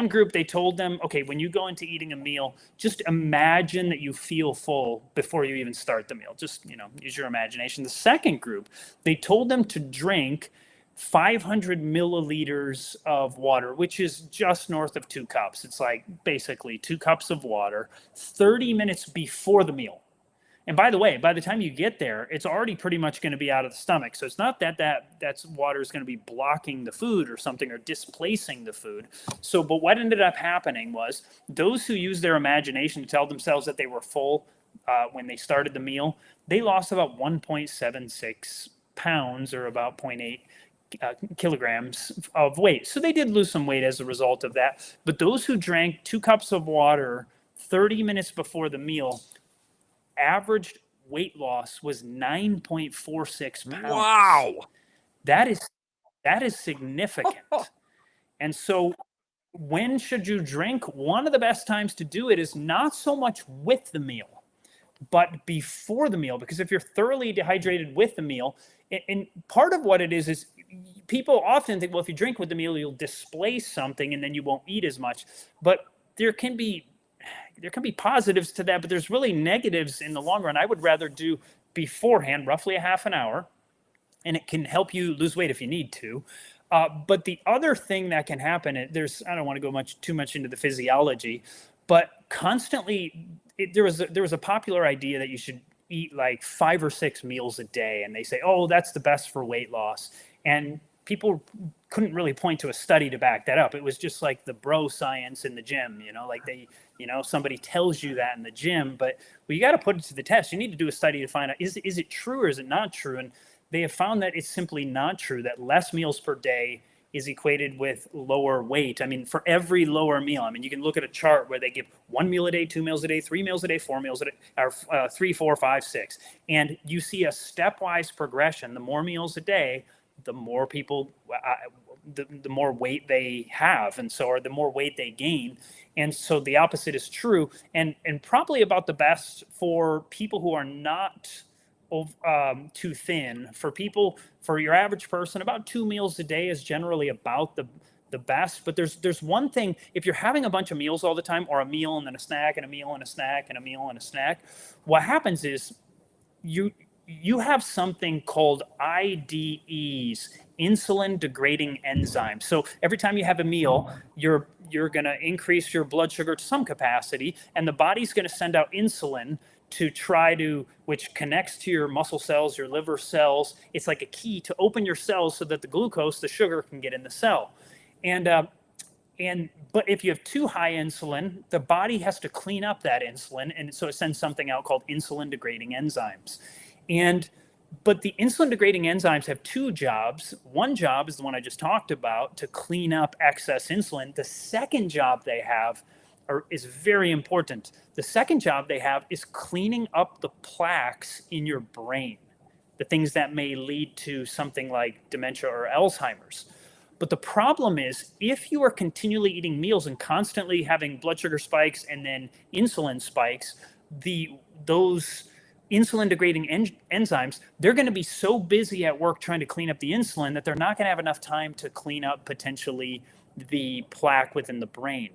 one group, they told them, okay, when you go into eating a meal, just imagine that you feel full before you even start the meal. Just, use your imagination. The second group, they told them to drink 500 milliliters of water, which is just north of 2 cups. It's like basically 2 cups of water 30 minutes before the meal. And by the way, by the time you get there, it's already pretty much going to be out of the stomach. So it's not that water is going to be blocking the food or something or displacing the food. So, but what ended up happening was those who used their imagination to tell themselves that they were full when they started the meal, they lost about 1.76 pounds or about 0.8 kilograms of weight. So they did lose some weight as a result of that. But those who drank 2 cups of water 30 minutes before the meal, averaged weight loss was 9.46 pounds. Wow. That is significant. And so when should you drink? One of the best times to do it is not so much with the meal, but before the meal, because if you're thoroughly dehydrated with the meal, and part of what it is people often think, well, if you drink with the meal, you'll displace something and then you won't eat as much. But there can be positives to that, but there's really negatives in the long run. I would rather do beforehand, roughly a half an hour, and it can help you lose weight if you need to. But the other thing that can happen, I don't want to go too much into the physiology, but constantly, there was a popular idea that you should eat like 5 or 6 meals a day, and they say, oh, that's the best for weight loss. And people couldn't really point to a study to back that up. It was just like the bro science in the gym, like somebody tells you that in the gym, but you got to put it to the test. You need to do a study to find out, is it true or is it not true? And they have found that it's simply not true, that less meals per day is equated with lower weight. I mean, for every lower meal, you can look at a chart where they give 1 meal a day, 2 meals a day, 3 meals a day, 4 meals a day, or 3, 4, 5, 6. And you see a stepwise progression. The more meals a day, the more people, the more weight they have, and so, or the more weight they gain. And so the opposite is true, and probably about the best for people who are not too thin. For your average person, about 2 meals a day is generally about the best. But there's one thing: if you're having a bunch of meals all the time, or a meal and then a snack and a meal and a snack and a meal and a snack, what happens is you have something called IDEs, insulin degrading enzymes. So every time you have a meal, you're going to increase your blood sugar to some capacity, and the body's going to send out insulin to which connects to your muscle cells, your liver cells. It's like a key to open your cells so that the glucose, the sugar, can get in the cell. But if you have too high insulin, the body has to clean up that insulin, and so it sends something out called insulin degrading enzymes. But the insulin degrading enzymes have 2 jobs. One job is the one I just talked about, to clean up excess insulin. The second job they have is very important. The second job they have is cleaning up the plaques in your brain, the things that may lead to something like dementia or Alzheimer's. But the problem is, if you are continually eating meals and constantly having blood sugar spikes and then insulin spikes, those insulin degrading enzymes, they're going to be so busy at work trying to clean up the insulin that they're not going to have enough time to clean up potentially the plaque within the brain.